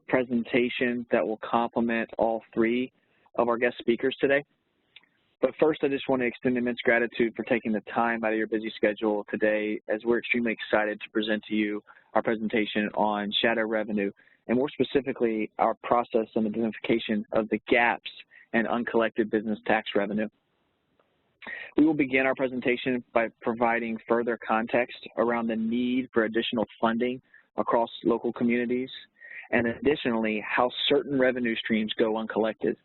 presentation that will complement all three of our guest speakers today. But first, I just want to extend immense gratitude for taking the time out of your busy schedule today, as we're extremely excited to present to you our presentation on shadow revenue, and more specifically, our process and identification of the gaps in uncollected business tax revenue. We will begin our presentation by providing further context around the need for additional funding across local communities, and additionally, how certain revenue streams go uncollected.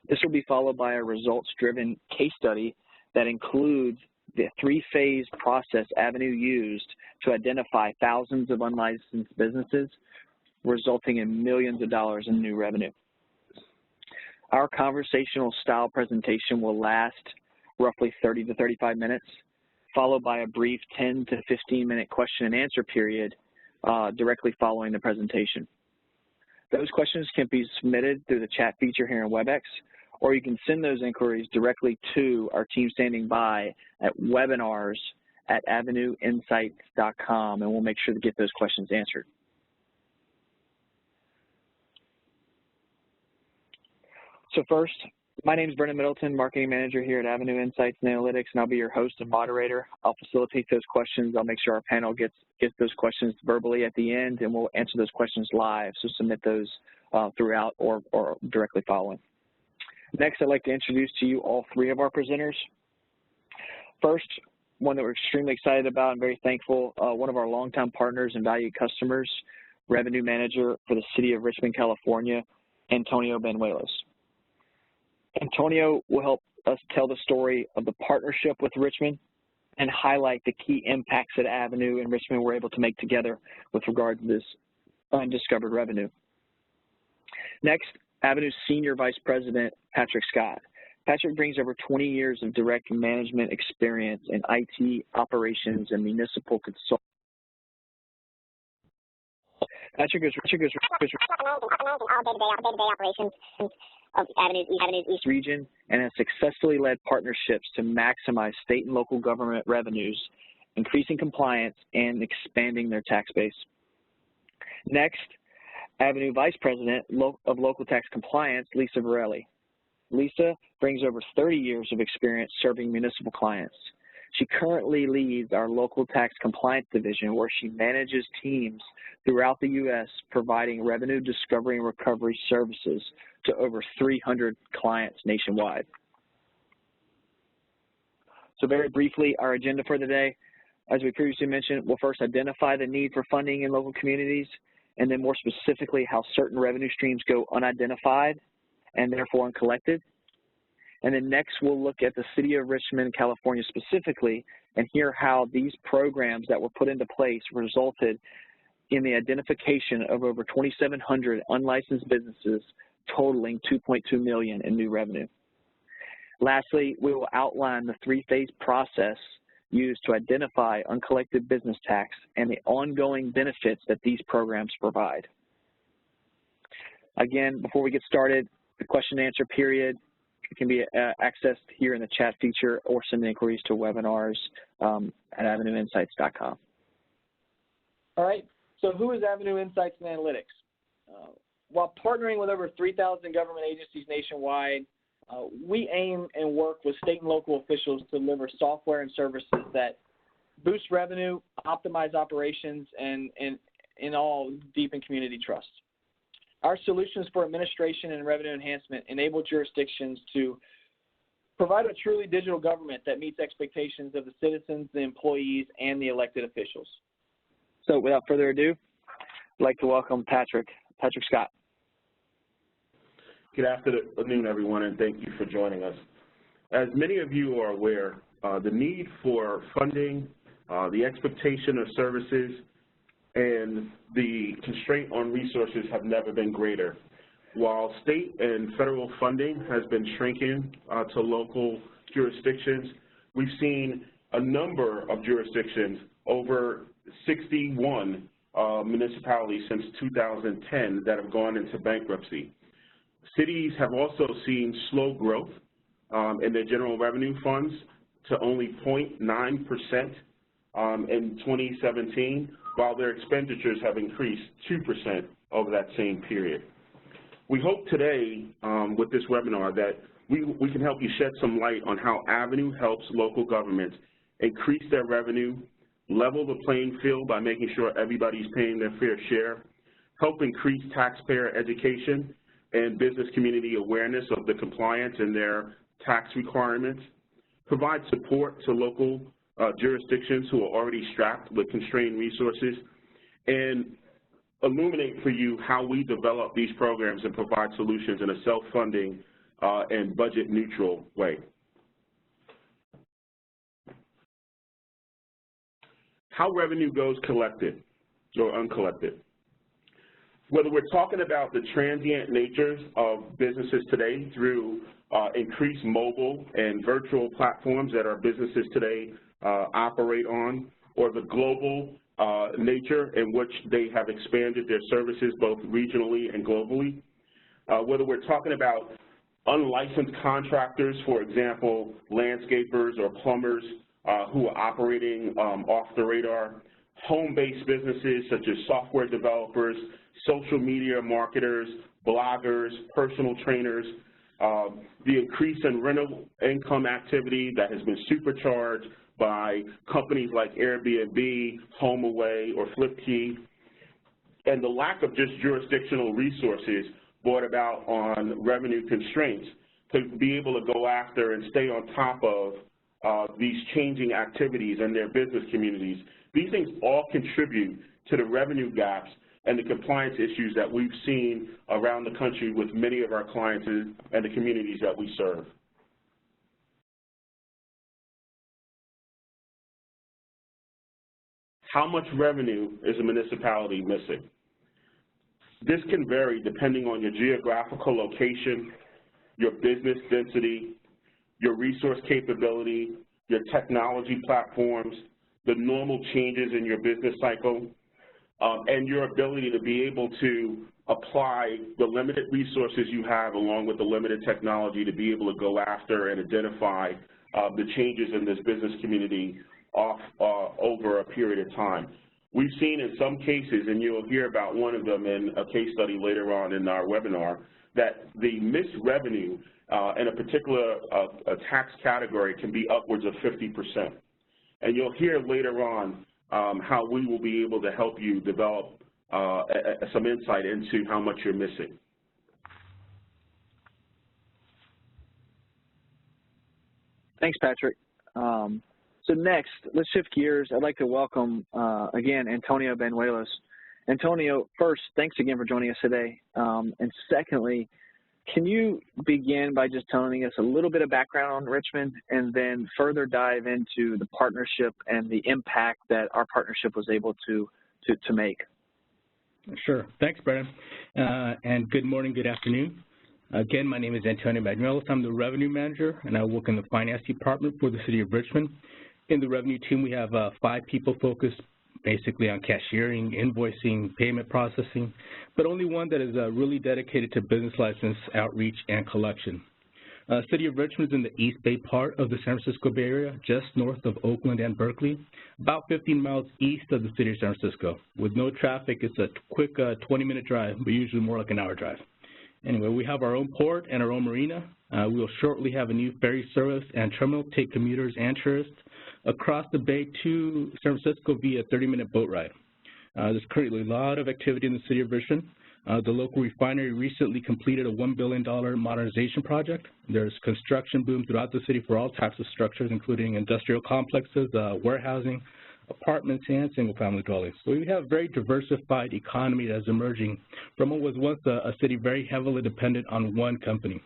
This will be followed by a results-driven case study that includes the three-phase process Avenue used to identify thousands of unlicensed businesses, resulting in millions of dollars in new revenue. Our conversational style presentation will last roughly 30 to 35 minutes, followed by a brief 10 to 15-minute question and answer period directly following the presentation. Those questions can be submitted through the chat feature here in WebEx, or you can send those inquiries directly to our team standing by at webinars@avenueinsights.com, and we'll make sure to get those questions answered. So first, my name is Brenna Middleton, Marketing Manager here at Avenue Insights and Analytics, and I'll be your host and moderator. I'll facilitate those questions. I'll make sure our panel gets those questions verbally at the end, and we'll answer those questions live, so submit those throughout or directly following. Next, I'd like to introduce to you all three of our presenters. First, one that we're extremely excited about and very thankful, one of our longtime partners and valued customers, Revenue Manager for the City of Richmond, California, Antonio Banuelos. Antonio will help us tell the story of the partnership with Richmond and highlight the key impacts that Avenue and Richmond were able to make together with regard to this undiscovered revenue. Next, Avenue's Senior Vice President, Patrick Scott. Patrick brings over 20 years of direct management experience in IT operations and municipal consulting. Patrick is day-to-day operations of Avenue's East region and has successfully led partnerships to maximize state and local government revenues, increasing compliance, and expanding their tax base. Next, Avenue Vice President of Local Tax Compliance, Lisa Varelli. Lisa brings over 30 years of experience serving municipal clients. She currently leads our Local Tax Compliance Division, where she manages teams throughout the U.S. providing revenue discovery and recovery services to over 300 clients nationwide. So very briefly, our agenda for today, as we previously mentioned, we'll first identify the need for funding in local communities, and then more specifically how certain revenue streams go unidentified and therefore uncollected. And then next we'll look at the City of Richmond, California specifically, and hear how these programs that were put into place resulted in the identification of over 2,700 unlicensed businesses totaling $2.2 million in new revenue. Lastly, we will outline the three-phase process used to identify uncollected business tax and the ongoing benefits that these programs provide. Again, before we get started, the question and answer period can be accessed here in the chat feature, or send inquiries to webinars at avenueinsights.com. All right, so who is Avenue Insights and Analytics? While partnering with over 3,000 government agencies nationwide, we aim and work with state and local officials to deliver software and services that boost revenue, optimize operations, and in all, deepen community trust. Our solutions for administration and revenue enhancement enable jurisdictions to provide a truly digital government that meets expectations of the citizens, the employees, and the elected officials. So without further ado, I'd like to welcome Patrick Scott. Good afternoon, everyone, and thank you for joining us. As many of you are aware, the need for funding, the expectation of services, and the constraint on resources have never been greater. While state and federal funding has been shrinking to local jurisdictions, we've seen a number of jurisdictions, over 61 municipalities since 2010, that have gone into bankruptcy. Cities have also seen slow growth in their general revenue funds to only 0.9% in 2017, while their expenditures have increased 2% over that same period. We hope today with this webinar that we can help you shed some light on how Avenue helps local governments increase their revenue, level the playing field by making sure everybody's paying their fair share, help increase taxpayer education and business community awareness of the compliance and their tax requirements, provide support to local jurisdictions who are already strapped with constrained resources, and illuminate for you how we develop these programs and provide solutions in a self-funding and budget-neutral way. How revenue goes collected or uncollected. Whether we're talking about the transient natures of businesses today through increased mobile and virtual platforms that our businesses today operate on, or the global nature in which they have expanded their services both regionally and globally, whether we're talking about unlicensed contractors, for example, landscapers or plumbers who are operating off the radar, home-based businesses such as software developers, social media marketers, bloggers, personal trainers, the increase in rental income activity that has been supercharged by companies like Airbnb, HomeAway, or FlipKey, and the lack of just jurisdictional resources brought about on revenue constraints to be able to go after and stay on top of these changing activities in their business communities. These things all contribute to the revenue gaps and the compliance issues that we've seen around the country with many of our clients and the communities that we serve. How much revenue is a municipality missing? This can vary depending on your geographical location, your business density, your resource capability, your technology platforms, the normal changes in your business cycle, and your ability to be able to apply the limited resources you have along with the limited technology to be able to go after and identify the changes in this business community over a period of time. We've seen in some cases, and you'll hear about one of them in a case study later on in our webinar, that the missed revenue in a particular tax category can be upwards of 50%. And you'll hear later on how we will be able to help you develop some insight into how much you're missing. Thanks, Patrick. So next, let's shift gears. I'd like to welcome, again, Antonio Banuelos. Antonio, first, thanks again for joining us today. And secondly, can you begin by just telling us a little bit of background on Richmond and then further dive into the partnership and the impact that our partnership was able to make? Sure. Thanks, Brenna. And good morning, good afternoon. Again, my name is Antonio Banuelos. I'm the revenue manager, and I work in the finance department for the city of Richmond. In the revenue team, we have 5 people focused basically on cashiering, invoicing, payment processing, but only one that is really dedicated to business license outreach and collection. City of Richmond is in the East Bay part of the San Francisco Bay Area, just north of Oakland and Berkeley, about 15 miles east of the city of San Francisco. With no traffic, it's a quick 20-minute drive, but usually more like an hour drive. Anyway, we have our own port and our own marina. We will shortly have a new ferry service and terminal take commuters and tourists across the bay to San Francisco via a 30-minute boat ride. There's currently a lot of activity in the city of Richmond. The local refinery recently completed a $1 billion modernization project. There's construction boom throughout the city for all types of structures, including industrial complexes, warehousing, apartments, and single-family dwellings. So we have a very diversified economy that's emerging from what was once a city very heavily dependent on one company.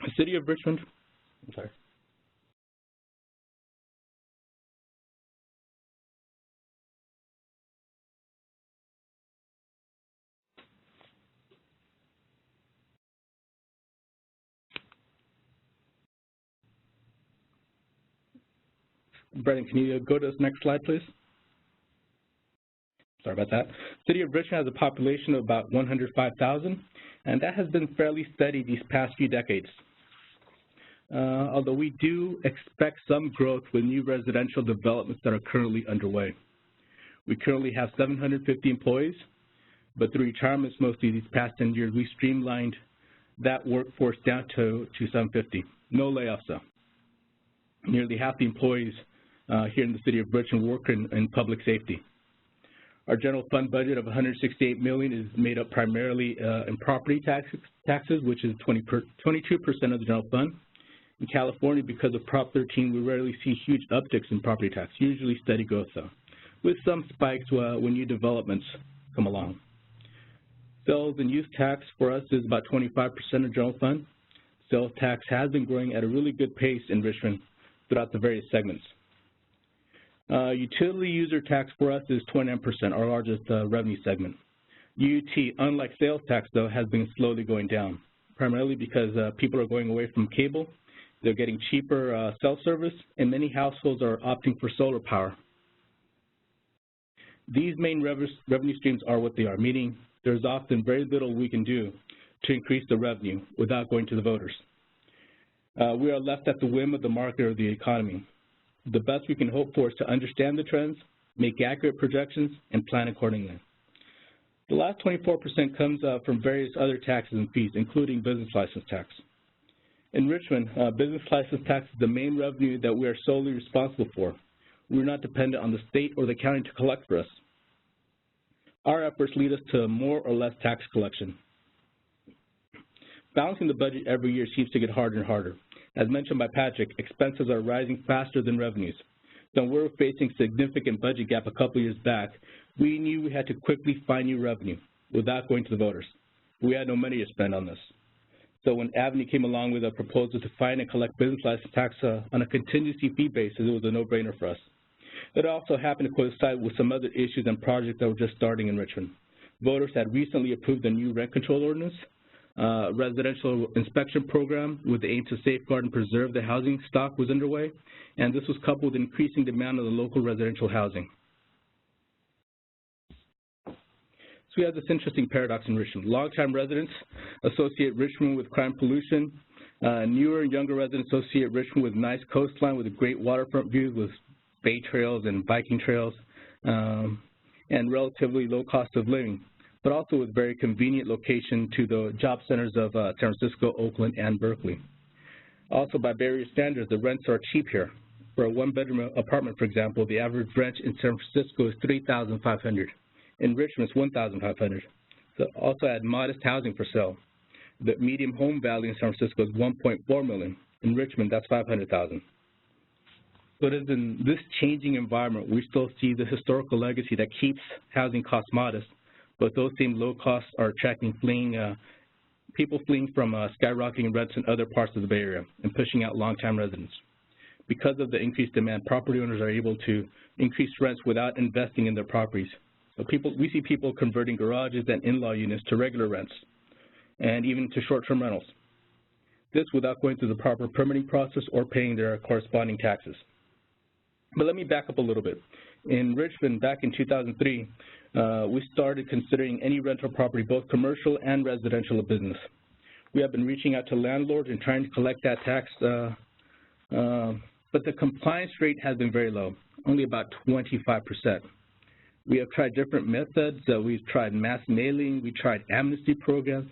The city of Richmond, I'm sorry. Brendan, can you go to the next slide, please? Sorry about that. City of Richmond has a population of about 105,000, and that has been fairly steady these past few decades. Although we do expect some growth with new residential developments that are currently underway. We currently have 750 employees. but through retirements mostly these past 10 years, we streamlined that workforce down to 750. No layoffs though. Nearly half the employees here in the city of Richmond work in public safety. Our general fund budget of $168 million is made up primarily in property taxes, which is 22% of the general fund. In California, because of Prop 13, we rarely see huge upticks in property tax, usually steady growth though, with some spikes when new developments come along. Sales and use tax for us is about 25% of general fund. Sales tax has been growing at a really good pace in Richmond throughout the various segments. Utility user tax for us is 29%, our largest revenue segment. UUT, unlike sales tax though, has been slowly going down, primarily because people are going away from cable. They're getting cheaper cell service, and many households are opting for solar power. These main revenue streams are what they are, meaning there's often very little we can do to increase the revenue without going to the voters. We are left at the whim of the market or the economy. The best we can hope for is to understand the trends, make accurate projections, and plan accordingly. The last 24% comes from various other taxes and fees, including business license tax. In Richmond, business license tax is the main revenue that we are solely responsible for. We're not dependent on the state or the county to collect for us. Our efforts lead us to more or less tax collection. Balancing the budget every year seems to get harder and harder. As mentioned by Patrick, expenses are rising faster than revenues. So when we were facing significant budget gap a couple years back, we knew we had to quickly find new revenue without going to the voters. We had no money to spend on this. So when Avenue came along with a proposal to find and collect business license tax on a contingency fee basis, it was a no-brainer for us. It also happened to coincide with some other issues and projects that were just starting in Richmond. Voters had recently approved a new rent control ordinance, residential inspection program with the aim to safeguard and preserve the housing stock was underway, and this was coupled with increasing demand of the local residential housing. So we have this interesting paradox in Richmond. Long-time residents associate Richmond with crime pollution. Newer and younger residents associate Richmond with nice coastline with a great waterfront views with bay trails and biking trails, and relatively low cost of living, but also with very convenient location to the job centers of San Francisco, Oakland, and Berkeley. Also, by Bay Area standards, the rents are cheap here. For a one-bedroom apartment, for example, the average rent in San Francisco is $3,500. In Richmond, it's $1,500. So also add modest housing for sale. The median home value in San Francisco is $1.4 million. In Richmond, that's $500,000. So it is in this changing environment, we still see the historical legacy that keeps housing costs modest, but those same low costs are attracting people fleeing from skyrocketing rents in other parts of the Bay Area and pushing out long-time residents. Because of the increased demand, property owners are able to increase rents without investing in their properties. So we see people converting garages and in-law units to regular rents and even to short-term rentals. This without going through the proper permitting process or paying their corresponding taxes. But let me back up a little bit. In Richmond, back in 2003, we started considering any rental property, both commercial and residential, a business. We have been reaching out to landlords and trying to collect that tax, but the compliance rate has been very low, only about 25%. We have tried different methods. We've tried mass mailing, we tried amnesty programs,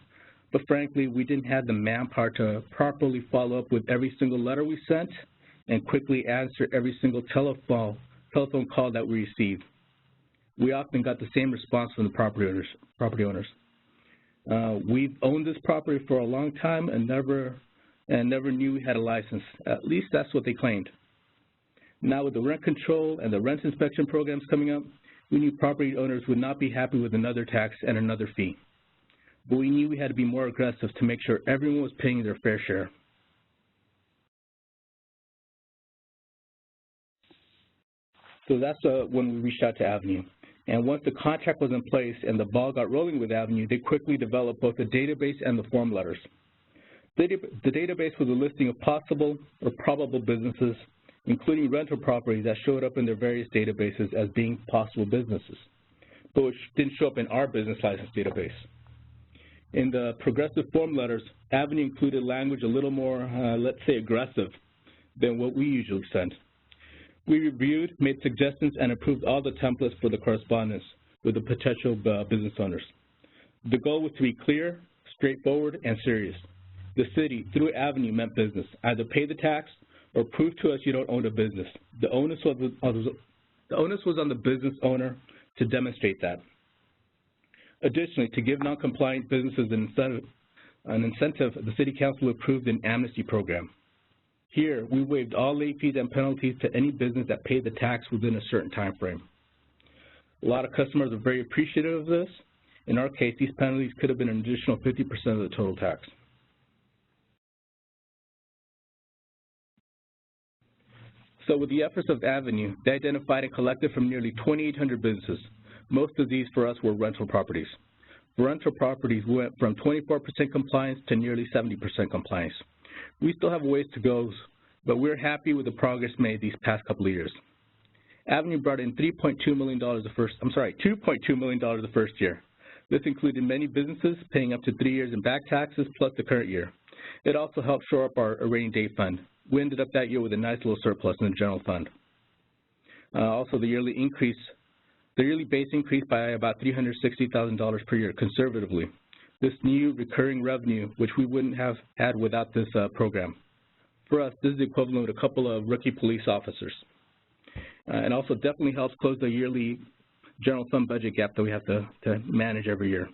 but frankly, we didn't have the manpower to properly follow up with every single letter we sent and quickly answer every single telephone call that we received. We often got the same response from the property owners. We've owned this property for a long time and never knew we had a license. At least that's what they claimed. Now with the rent control and the rent inspection programs coming up, we knew property owners would not be happy with another tax and another fee. But we knew we had to be more aggressive to make sure everyone was paying their fair share. So that's when we reached out to Avenue. And once the contract was in place and the ball got rolling with Avenue, they quickly developed both the database and the form letters. The database was a listing of possible or probable businesses, including rental properties that showed up in their various databases as being possible businesses, but which didn't show up in our business license database. In the progressive form letters, Avenue included language a little more, let's say, aggressive than what we usually send. We reviewed, made suggestions, and approved all the templates for the correspondence with the potential business owners. The goal was to be clear, straightforward, and serious. The city, through Avenue, meant business. Either pay the tax or prove to us you don't own a business. The onus was on the business owner to demonstrate that. Additionally, to give non-compliant businesses an incentive, the City Council approved an amnesty program. Here, we waived all late fees and penalties to any business that paid the tax within a certain time frame. A lot of customers are very appreciative of this. In our case, these penalties could have been an additional 50% of the total tax. So with the efforts of Avenue, they identified and collected from nearly 2,800 businesses. Most of these for us were rental properties. For rental properties, we went from 24% compliance to nearly 70% compliance. We still have ways to go, but we're happy with the progress made these past couple of years. Avenue brought in $2.2 million the first year. This included many businesses paying up to 3 years in back taxes plus the current year. It also helped shore up our rainy day fund. We ended up that year with a nice little surplus in the general fund. Also, the yearly base increased by about $360,000 per year, conservatively. This new recurring revenue, which we wouldn't have had without this program. For us, this is the equivalent of a couple of rookie police officers. And also definitely helps close the yearly general fund budget gap that we have to manage every year.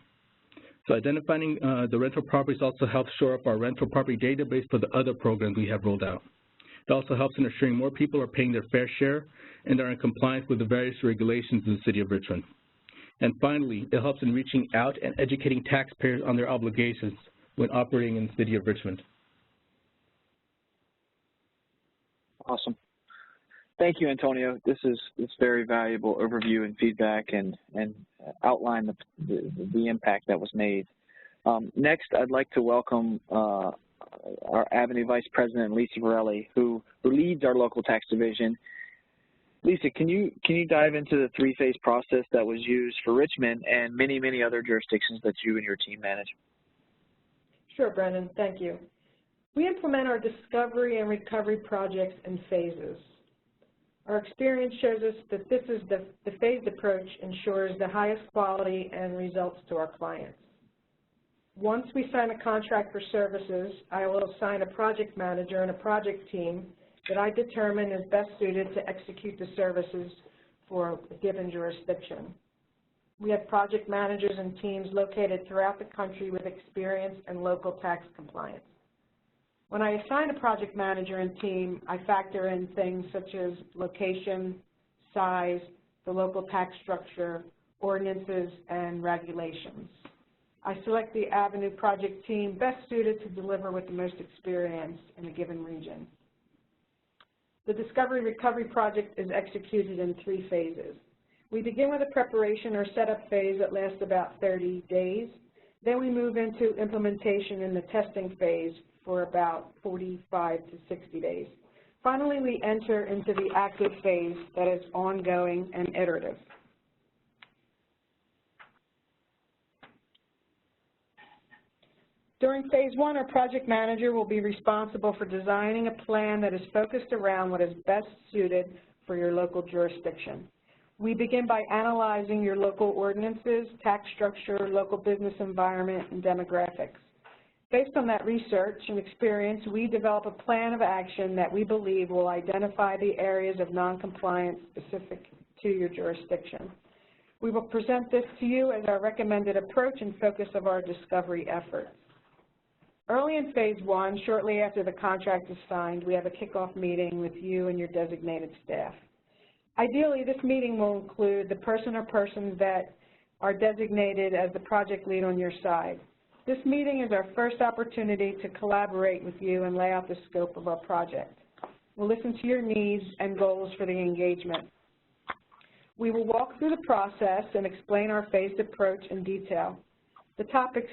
So identifying the rental properties also helps shore up our rental property database for the other programs we have rolled out. It also helps in ensuring more people are paying their fair share and are in compliance with the various regulations in the City of Richmond. And finally, it helps in reaching out and educating taxpayers on their obligations when operating in the City of Richmond. Awesome. Thank you, Antonio. This is very valuable overview and feedback and outline the impact that was made. Next, I'd like to welcome our Avenue Vice President, Lisa Varelli, who leads our local tax division. Lisa, can you dive into the three-phase process that was used for Richmond and many, many other jurisdictions that you and your team manage? Sure, Brendan. Thank you. We implement our discovery and recovery projects in phases. Our experience shows us that this is the phased approach ensures the highest quality and results to our clients. Once we sign a contract for services, I will assign a project manager and a project team that I determine is best suited to execute the services for a given jurisdiction. We have project managers and teams located throughout the country with experience in local tax compliance. When I assign a project manager and team, I factor in things such as location, size, the local tax structure, ordinances, and regulations. I select the Avenue project team best suited to deliver with the most experience in a given region. The Discovery Recovery project is executed in 3 phases. We begin with a preparation or setup phase that lasts about 30 days. Then we move into implementation in the testing phase for about 45 to 60 days. Finally, we enter into the active phase that is ongoing and iterative. During phase 1, our project manager will be responsible for designing a plan that is focused around what is best suited for your local jurisdiction. We begin by analyzing your local ordinances, tax structure, local business environment, and demographics. Based on that research and experience, we develop a plan of action that we believe will identify the areas of noncompliance specific to your jurisdiction. We will present this to you as our recommended approach and focus of our discovery efforts. Early in phase 1, shortly after the contract is signed, we have a kickoff meeting with you and your designated staff. Ideally, this meeting will include the person or persons that are designated as the project lead on your side. This meeting is our first opportunity to collaborate with you and lay out the scope of our project. We'll listen to your needs and goals for the engagement. We will walk through the process and explain our phased approach in detail. The topics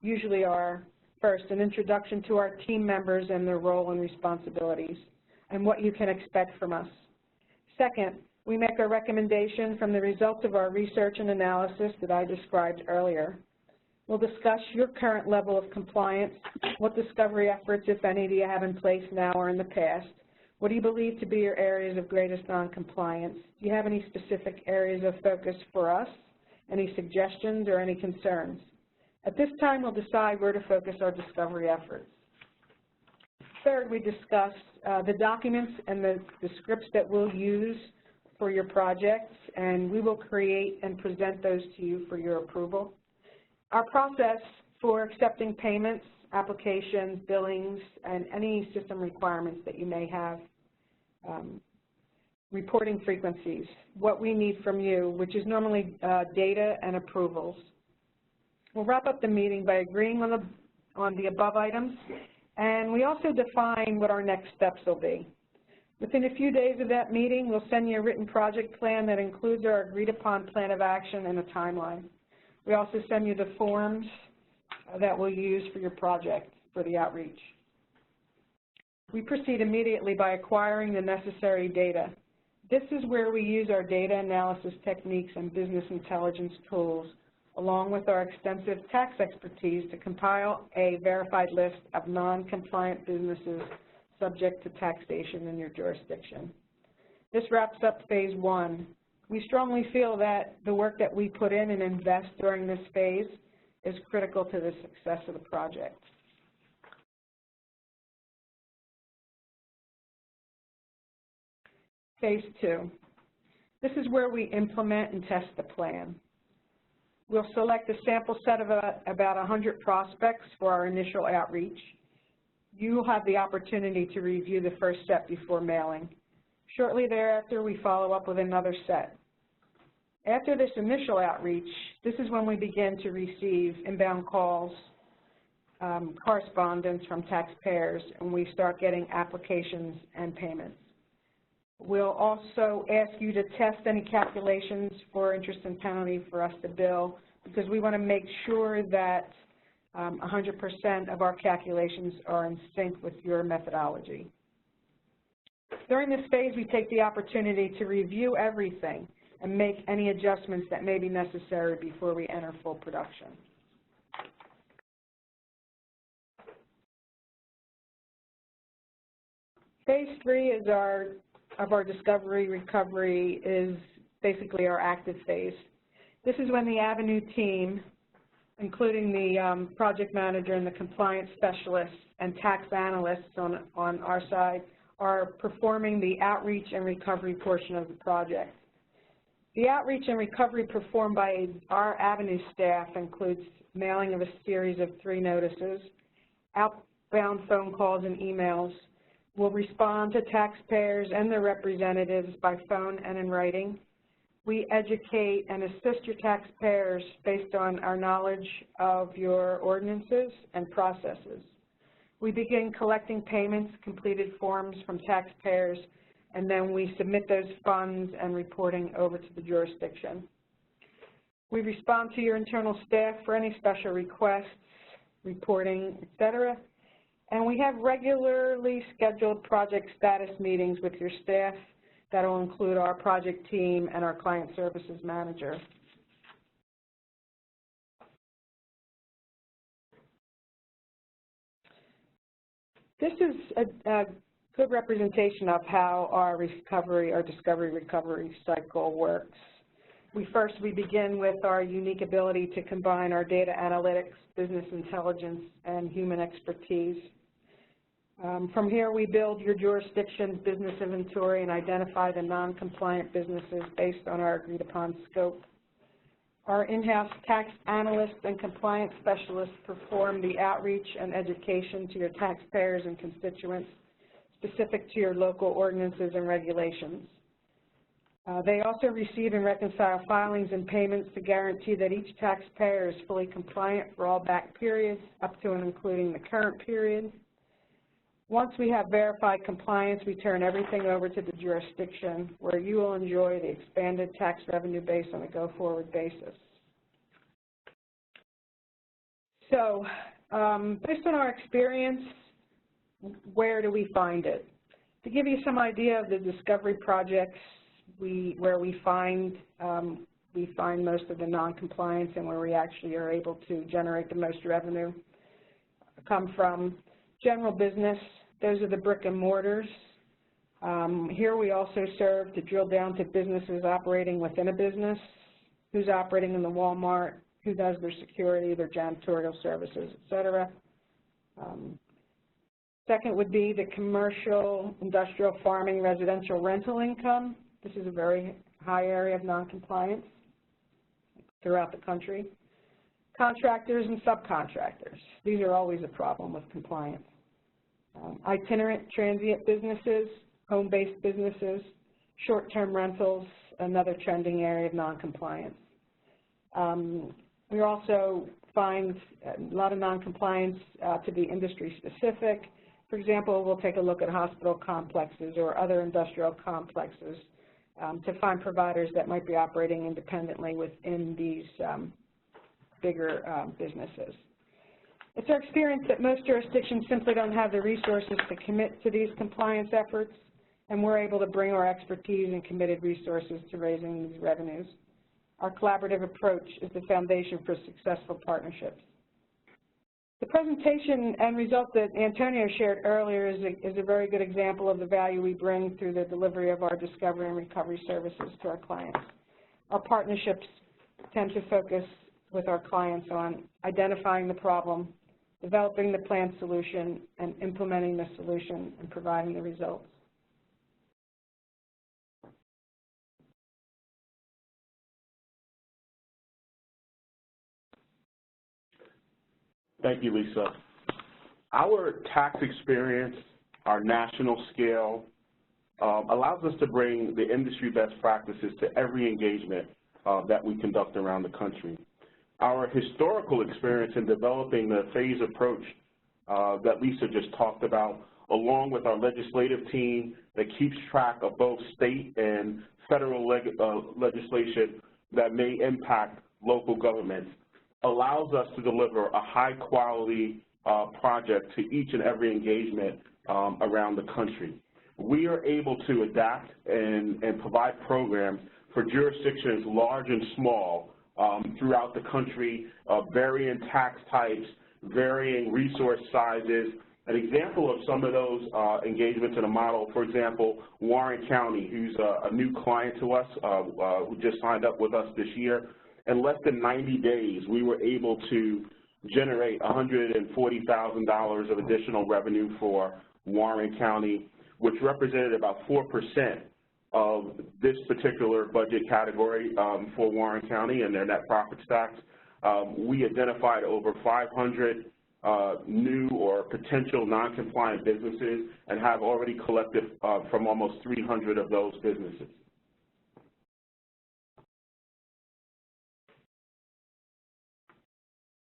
usually are, first, an introduction to our team members and their role and responsibilities, and what you can expect from us. Second, we make a recommendation from the results of our research and analysis that I described earlier. We'll discuss your current level of compliance, what discovery efforts, if any, do you have in place now or in the past. What do you believe to be your areas of greatest noncompliance? Do you have any specific areas of focus for us? Any suggestions or any concerns? At this time, we'll decide where to focus our discovery efforts. Third, we discuss the documents and the scripts that we'll use for your projects, and we will create and present those to you for your approval. Our process for accepting payments, applications, billings, and any system requirements that you may have. Reporting frequencies, what we need from you, which is normally data and approvals. We'll wrap up the meeting by agreeing on the above items, and we also define what our next steps will be. Within a few days of that meeting, we'll send you a written project plan that includes our agreed-upon plan of action and a timeline. We also send you the forms that we'll use for your project for the outreach. We proceed immediately by acquiring the necessary data. This is where we use our data analysis techniques and business intelligence tools, along with our extensive tax expertise, to compile a verified list of non-compliant businesses subject to taxation in your jurisdiction. This wraps up phase one. We strongly feel that the work that we put in and invest during this phase is critical to the success of the project. Phase two. This is where we implement and test the plan. We'll select a sample set of about 100 prospects for our initial outreach. You will have the opportunity to review the first set before mailing. Shortly thereafter, we follow up with another set. After this initial outreach, this is when we begin to receive inbound calls, correspondence from taxpayers, and we start getting applications and payments. We'll also ask you to test any calculations for interest and penalty for us to bill, because we want to make sure that 100% of our calculations are in sync with your methodology. During this phase, we take the opportunity to review everything and make any adjustments that may be necessary before we enter full production. Phase three of our discovery recovery is basically our active phase. This is when the Avenue team, including the project manager and the compliance specialists and tax analysts on our side, are performing the outreach and recovery portion of the project. The outreach and recovery performed by our Avenue staff includes mailing of a series of 3 notices, outbound phone calls and emails. We'll respond to taxpayers and their representatives by phone and in writing. We educate and assist your taxpayers based on our knowledge of your ordinances and processes. We begin collecting payments, completed forms from taxpayers, and then we submit those funds and reporting over to the jurisdiction. We respond to your internal staff for any special requests, reporting, etc. And we have regularly scheduled project status meetings with your staff that will include our project team and our client services manager. This is a good representation of how our discovery recovery cycle works. We begin with our unique ability to combine our data analytics, business intelligence, and human expertise. From here, we build your jurisdiction's business inventory and identify the non-compliant businesses based on our agreed-upon scope. Our in-house tax analysts and compliance specialists perform the outreach and education to your taxpayers and constituents specific to your local ordinances and regulations. They also receive and reconcile filings and payments to guarantee that each taxpayer is fully compliant for all back periods up to and including the current period. Once we have verified compliance, we turn everything over to the jurisdiction where you will enjoy the expanded tax revenue base on a go-forward basis. So, based on our experience, where do we find it? To give you some idea of the discovery projects where we find most of the non-compliance and where we actually are able to generate the most revenue, come from general business. Those are the brick and mortars. Here we also serve to drill down to businesses operating within a business, who's operating in the Walmart, who does their security, their janitorial services, et cetera. Second would be the commercial, industrial, farming, residential rental income. This is a very high area of noncompliance throughout the country. Contractors and subcontractors. These are always a problem with compliance. Itinerant transient businesses, home-based businesses, short-term rentals, another trending area of noncompliance. We also find a lot of noncompliance to be industry-specific. For example, we'll take a look at hospital complexes or other industrial complexes to find providers that might be operating independently within these bigger businesses. It's our experience that most jurisdictions simply don't have the resources to commit to these compliance efforts, and we're able to bring our expertise and committed resources to raising these revenues. Our collaborative approach is the foundation for successful partnerships. The presentation and result that Antonio shared earlier is a very good example of the value we bring through the delivery of our discovery and recovery services to our clients. Our partnerships tend to focus with our clients on identifying the problem, developing the planned solution, and implementing the solution and providing the results. Thank you, Lisa. Our tax experience, our national scale, allows us to bring the industry best practices to every engagement that we conduct around the country. Our historical experience in developing the phase approach that Lisa just talked about, along with our legislative team that keeps track of both state and federal legislation that may impact local governments, allows us to deliver a high-quality project to each and every engagement around the country. We are able to adapt and provide programs for jurisdictions large and small throughout the country, varying tax types, varying resource sizes. An example of some of those engagements in a model, for example, Warren County, who's a new client to us, who just signed up with us this year. In less than 90 days, we were able to generate $140,000 of additional revenue for Warren County, which represented about 4% of this particular budget category for Warren County and their net profit stacks. We identified over 500 new or potential non-compliant businesses and have already collected from almost 300 of those businesses.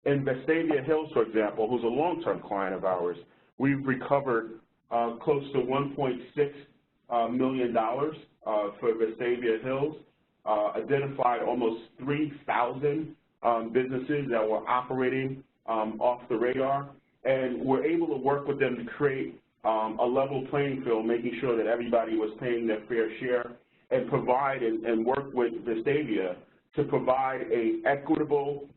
In Vestavia Hills, for example, who's a long-term client of ours, we've recovered close to $1.6 million for Vestavia Hills, identified almost 3,000 businesses that were operating off the radar, and we're able to work with them to create a level playing field, making sure that everybody was paying their fair share, and provide and work with Vestavia to provide a equitable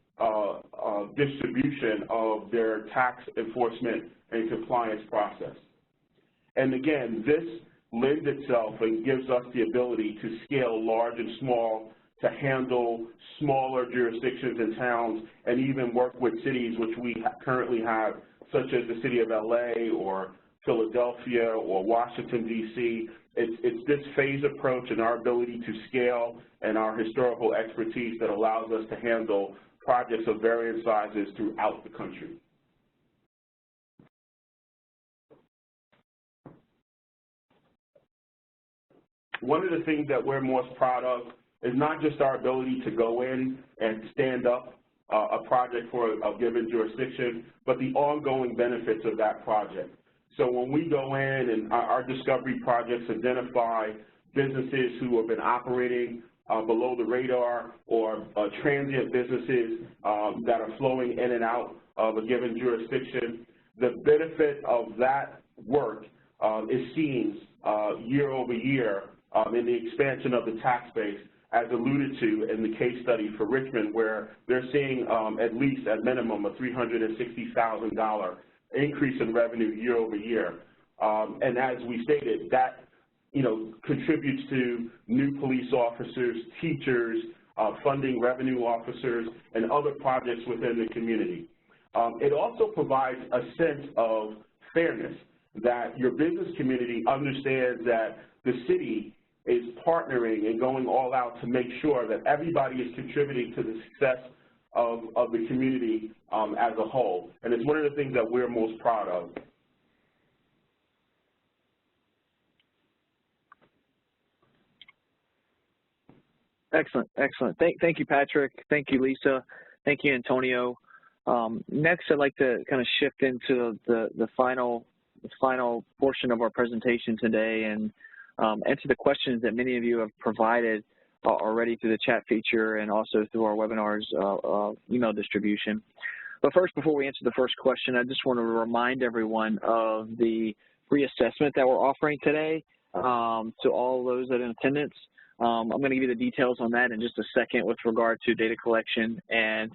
distribution of their tax enforcement and compliance process. And again, this lends itself and gives us the ability to scale large and small, to handle smaller jurisdictions and towns, and even work with cities which we currently have, such as the city of LA or Philadelphia or Washington, D.C. It's this phase approach and our ability to scale and our historical expertise that allows us to handle projects of varying sizes throughout the country. One of the things that we're most proud of is not just our ability to go in and stand up a project for a given jurisdiction, but the ongoing benefits of that project. So when we go in and our discovery projects identify businesses who have been operating below the radar or transient businesses that are flowing in and out of a given jurisdiction, the benefit of that work is seen year over year in the expansion of the tax base, as alluded to in the case study for Richmond, where they're seeing at least, at minimum, a $360,000 increase in revenue year over year. And as we stated, that contributes to new police officers, teachers, funding revenue officers, and other projects within the community. It also provides a sense of fairness, that your business community understands that the city is partnering and going all out to make sure that everybody is contributing to the success of the community as a whole. And it's one of the things that we're most proud of. Excellent, excellent. Thank you, Patrick. Thank you, Lisa. Thank you, Antonio. Next, I'd like to kind of shift into the final portion of our presentation today and answer the questions that many of you have provided already through the chat feature and also through our webinar's email distribution. But first, before we answer the first question, I just want to remind everyone of the free assessment that we're offering today to all those that are in attendance. I'm going to give you the details on that in just a second with regard to data collection and,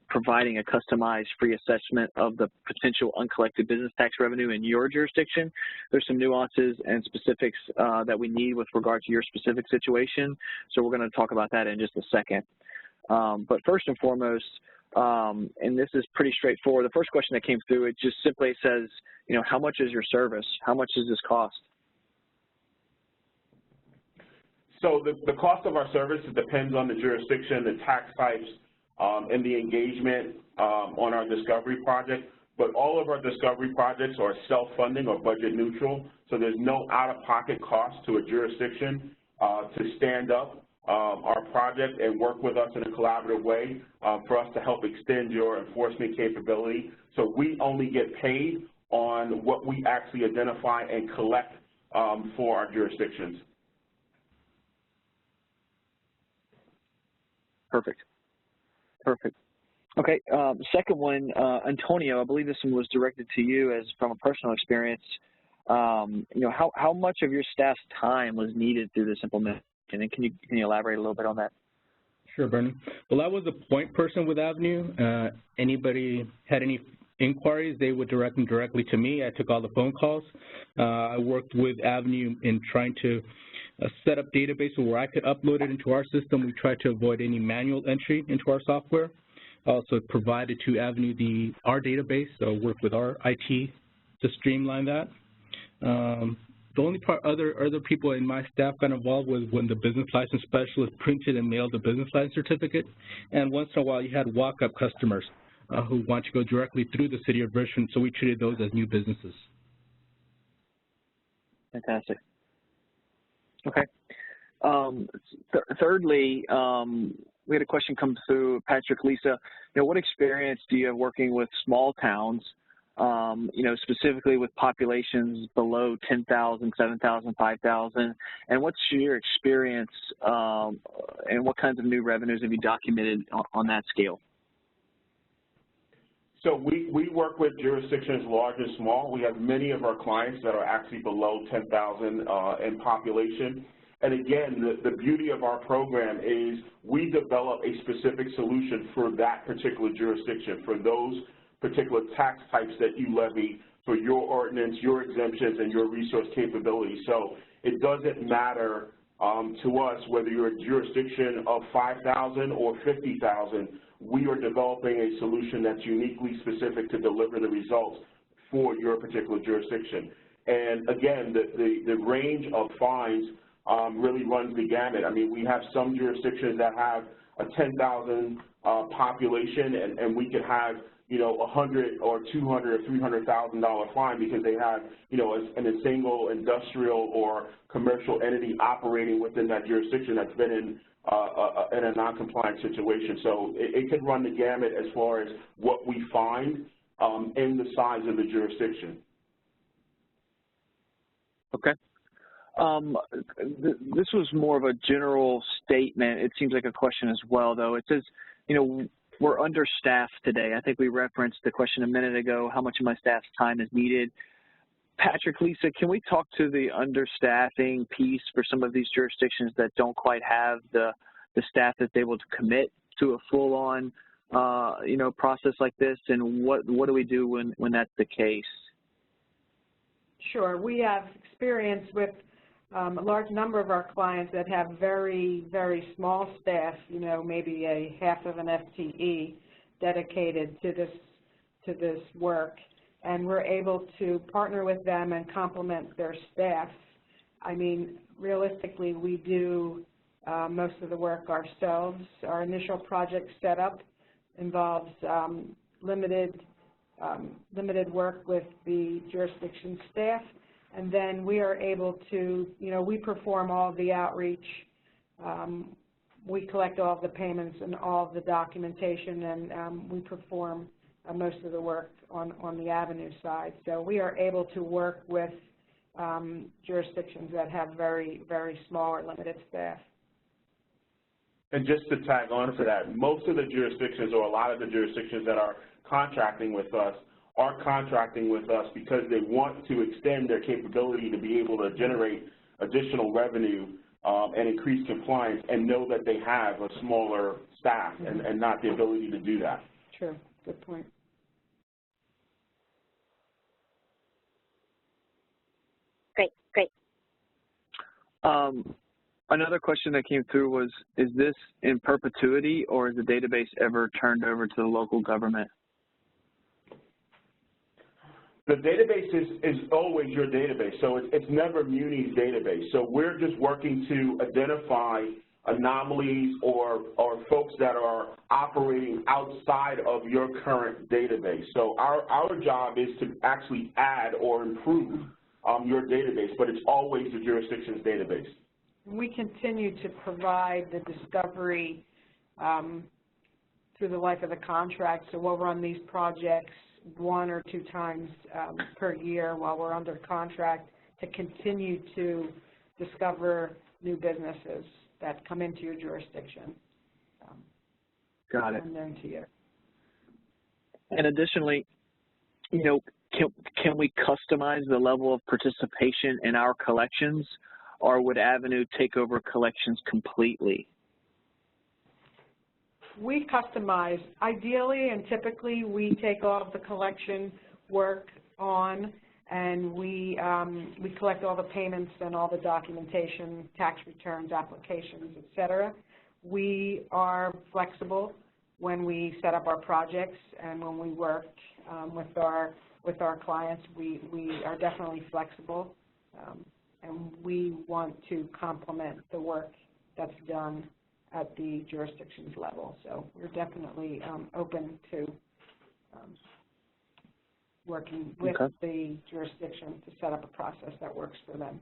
providing a customized free assessment of the potential uncollected business tax revenue in your jurisdiction. There's some nuances and specifics that we need with regard to your specific situation, so we're going to talk about that in just a second. But first and foremost, and this is pretty straightforward, the first question that came through, it just simply says, how much is your service? How much does this cost? So the cost of our services depends on the jurisdiction, the tax types, and the engagement on our discovery project. But all of our discovery projects are self-funding or budget neutral, so there's no out-of-pocket cost to a jurisdiction to stand up our project and work with us in a collaborative way for us to help extend your enforcement capability. So we only get paid on what we actually identify and collect for our jurisdictions. Perfect. Perfect. Okay, second one, Antonio, I believe this one was directed to you as from a personal experience. How much of your staff's time was needed through this implementation? And can you elaborate a little bit on that? Sure, Brennan. Well, I was a point person with Avenue. Anybody had any inquiries, they would direct them directly to me. I took all the phone calls. I worked with Avenue in trying to set up database where I could upload it into our system. We tried to avoid any manual entry into our software. Also provided to Avenue our database, so worked with our IT to streamline that. The only part other people in my staff got involved was when the business license specialist printed and mailed the business license certificate, and once in a while you had walk-up customers who want to go directly through the city of Richmond, so we treated those as new businesses. Fantastic. Okay. Thirdly, we had a question come through, Patrick, Lisa. What experience do you have working with small towns, specifically with populations below 10,000, 7,000, 5,000, and what's your experience and what kinds of new revenues have you documented on that scale? So we work with jurisdictions large and small. We have many of our clients that are actually below 10,000 in population. And again, the beauty of our program is we develop a specific solution for that particular jurisdiction, for those particular tax types that you levy, for your ordinance, your exemptions, and your resource capability. So it doesn't matter to us whether you're a jurisdiction of 5,000 or 50,000. We are developing a solution that's uniquely specific to deliver the results for your particular jurisdiction. And again, the range of fines really runs the gamut. I mean, we have some jurisdictions that have a 10,000 population, and we could have, $100 or $200 or $300,000 fine because they have, a single industrial or commercial entity operating within that jurisdiction that's been in a non-compliant situation. So it could run the gamut as far as what we find in the size of the jurisdiction. Okay. This was more of a general statement. It seems like a question as well, though. It says, we're understaffed today. I think we referenced the question a minute ago, how much of my staff's time is needed. Patrick, Lisa, can we talk to the understaffing piece for some of these jurisdictions that don't quite have the staff that's able to commit to a full-on, process like this, and what do we do when that's the case? Sure. We have experience with a large number of our clients that have very, very small staff, you know, maybe a half of an FTE dedicated to this work, and we're able to partner with them and complement their staff. I mean, realistically, we do most of the work ourselves. Our initial project setup involves limited work with the jurisdiction staff, and then we are able to, you know, we perform all the outreach, we collect all of the payments and all of the documentation, and we perform most of the work on the Avenue side. So we are able to work with jurisdictions that have very, very small or limited staff. And just to tag on to that, most of the jurisdictions, or a lot of the jurisdictions that are contracting with us, are contracting with us because they want to extend their capability to be able to generate additional revenue and increase compliance, and know that they have a smaller staff and not the ability to do that. True. Good point. Great. Another question that came through was, is this in perpetuity, or is the database ever turned over to the local government? The database is always your database, so it's never Muni's database. So we're just working to identify anomalies or folks that are operating outside of your current database. So our job is to actually add or improve your database, but it's always the jurisdiction's database. We continue to provide the discovery through the life of the contract, so we'll run these projects 1 or 2 times per year while we're under contract to continue to discover new businesses that come into your jurisdiction. Got it. Unknown to you. And additionally, you know, can we customize the level of participation in our collections, or would Avenue take over collections completely? We customize. Ideally and typically, we take all of the collection work on, and we collect all the payments and all the documentation, tax returns, applications, et cetera. We are flexible when we set up our projects, and when we work with our clients, we are definitely flexible, and we want to complement the work that's done at the jurisdictions level. So we're definitely open to working with the jurisdiction to set up a process that works for them.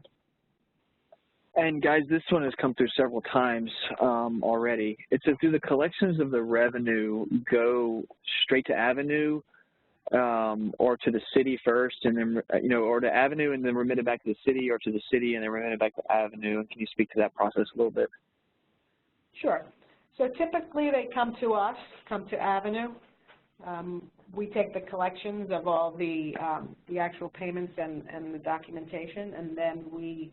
And guys, this one has come through several times already. It says, do the collections of the revenue go straight to Avenue or to the city first, and then, you know, or to Avenue and then remitted back to the city, or to the city and then remitted back to Avenue? And can you speak to that process a little bit? Sure. So typically they come to us, come to Avenue. We take the collections of all the actual payments and the documentation, and then we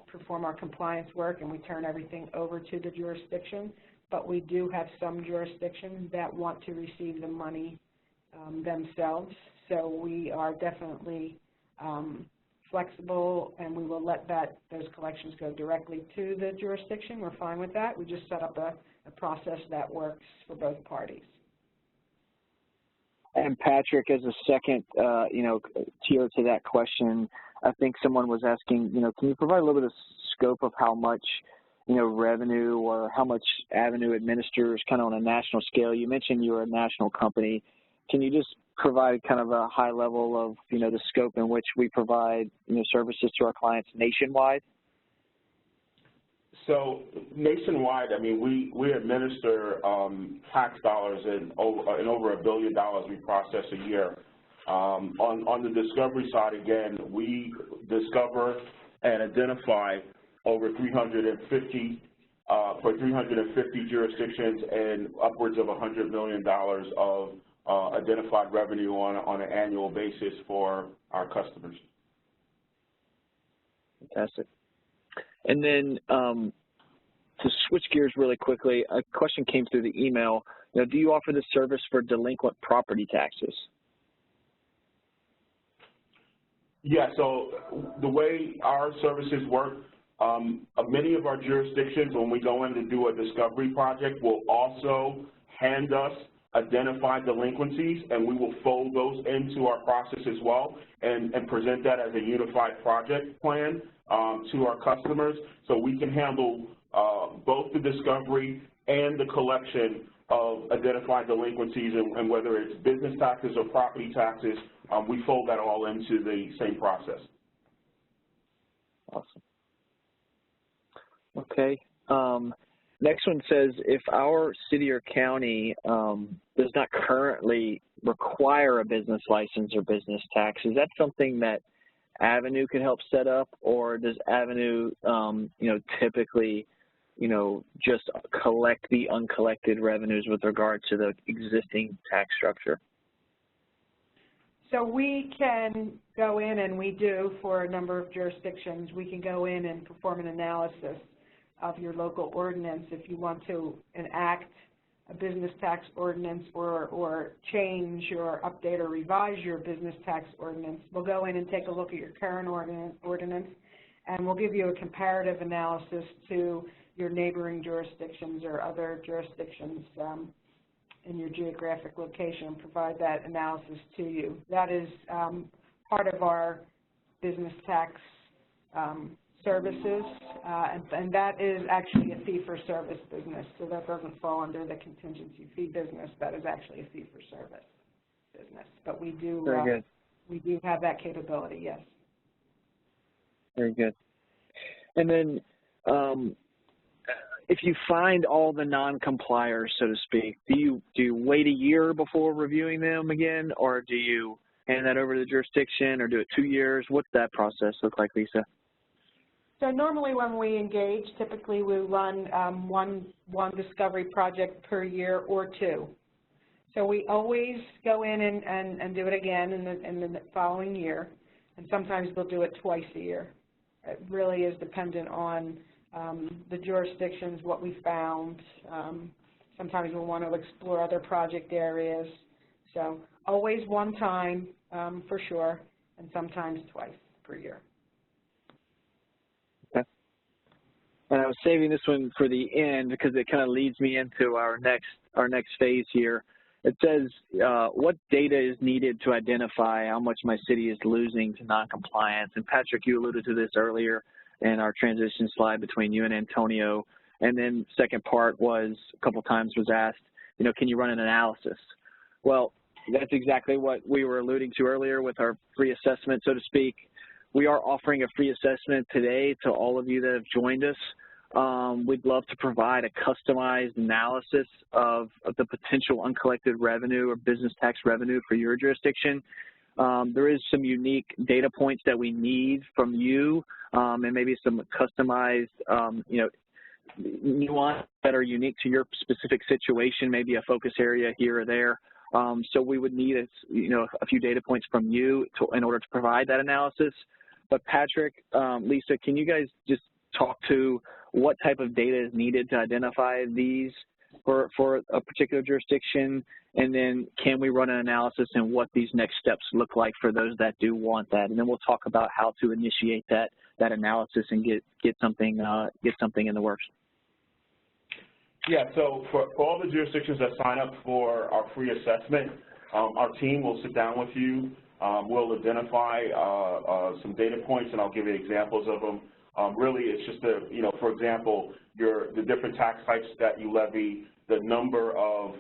perform our compliance work and we turn everything over to the jurisdiction. But we do have some jurisdictions that want to receive the money themselves. So we are definitely flexible, and we will let those collections go directly to the jurisdiction. We're fine with that. We just set up a process that works for both parties. And Patrick, as a second, you know, tier to that question, I think someone was asking, you know, can you provide a little bit of scope of how much, you know, revenue or how much Avenue administers kind of on a national scale? You mentioned you're a national company. Can you just provide kind of a high level of, you know, the scope in which we provide, you know, services to our clients nationwide? So nationwide, I mean, we administer tax dollars in over $1 billion we process a year. On the discovery side, again, we discover and identify over 350 jurisdictions and upwards of $100 million of identified revenue on an annual basis for our customers. Fantastic. And then to switch gears really quickly, a question came through the email. You know, do you offer this service for delinquent property taxes? Yeah, so the way our services work, Many of our jurisdictions, when we go in to do a discovery project, will also hand us identified delinquencies, and we will fold those into our process as well and present that as a unified project plan to our customers, so we can handle both the discovery and the collection of identified delinquencies, and whether it's business taxes or property taxes, we fold that all into the same process. Awesome. Okay. Next one says, if our city or county does not currently require a business license or business tax, is that something that Avenue could help set up, or does Avenue, typically, just collect the uncollected revenues with regard to the existing tax structure? So we can go in, and we do for a number of jurisdictions, we can go in and perform an analysis of your local ordinance if you want to enact a business tax ordinance or change or update or revise your business tax ordinance. We'll go in and take a look at your current ordinance, and we'll give you a comparative analysis to your neighboring jurisdictions or other jurisdictions in your geographic location, and provide that analysis to you. That is part of our business tax services, and that is actually a fee-for-service business, so that doesn't fall under the contingency fee business. That is actually a fee-for-service business, but we do have that capability, yes. Very good. And then if you find all the non-compliers, so to speak, do you wait a year before reviewing them again, or do you hand that over to the jurisdiction, or do it 2 years? What's that process look like, Lisa? So normally when we engage, typically we run one discovery project per year or two. So we always go in and do it again in the following year, and sometimes we'll do it twice a year. It really is dependent on the jurisdictions, what we found. Sometimes we'll want to explore other project areas. So always one time for sure, and sometimes twice per year. And I was saving this one for the end because it kind of leads me into our next phase here. It says, what data is needed to identify how much my city is losing to noncompliance? And Patrick, you alluded to this earlier in our transition slide between you and Antonio. And then second part was, a couple times was asked, can you run an analysis? Well, that's exactly what we were alluding to earlier with our free assessment, so to speak. We are offering a free assessment today to all of you that have joined us. We'd love to provide a customized analysis of the potential uncollected revenue or business tax revenue for your jurisdiction. There is some unique data points that we need from you, and maybe some customized, nuance that are unique to your specific situation, maybe a focus area here or there. So we would need a few data points from you in order to provide that analysis. But Patrick, Lisa, can you guys just talk to what type of data is needed to identify these for a particular jurisdiction, and then can we run an analysis and what these next steps look like for those that do want that, and then we'll talk about how to initiate that analysis and get something in the works. Yeah, so for all the jurisdictions that sign up for our free assessment, our team will sit down with you. We'll identify some data points, and I'll give you examples of them. Really, it's just for example, the different tax types that you levy, the number of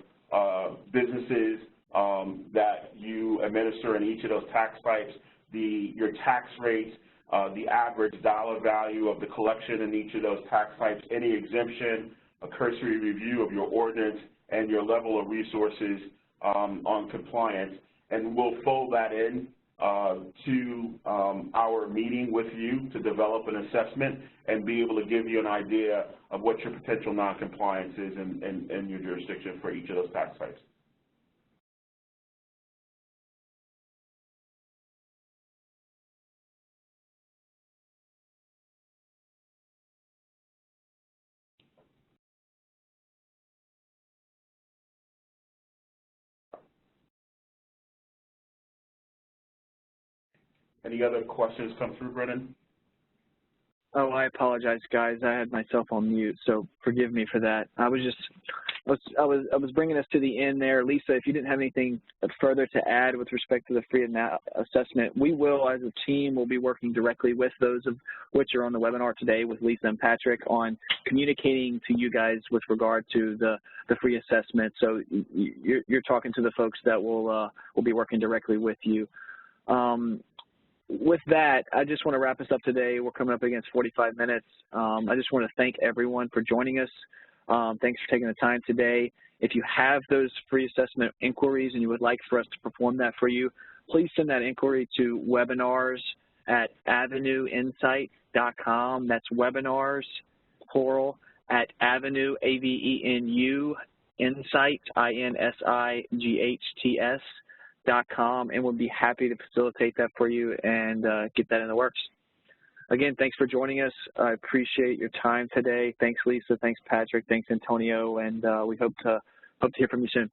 businesses that you administer in each of those tax types, your tax rates, the average dollar value of the collection in each of those tax types, any exemption, a cursory review of your ordinance, and your level of resources on compliance. And we'll fold that in to our meeting with you to develop an assessment and be able to give you an idea of what your potential noncompliance is in your jurisdiction for each of those tax types. Any other questions come through, Brennan? Oh, I apologize, guys. I had myself on mute, so forgive me for that. I was bringing us to the end there. Lisa, if you didn't have anything further to add with respect to the free assessment, we will, as a team, will be working directly with those of which are on the webinar today with Lisa and Patrick on communicating to you guys with regard to the free assessment. So you're talking to the folks that will be working directly with you. With that, I just want to wrap us up today. We're coming up against 45 minutes. I just want to thank everyone for joining us. Thanks for taking the time today. If you have those free assessment inquiries and you would like for us to perform that for you, please send that inquiry to webinars@avenueinsight.com. That's webinars, plural, at Avenue, A-V-E-N-U, Insight, INSIGHTS.com, and we'll be happy to facilitate that for you and get that in the works. Again, thanks for joining us. I appreciate your time today. Thanks, Lisa. Thanks, Patrick. Thanks, Antonio. And we hope to hear from you soon.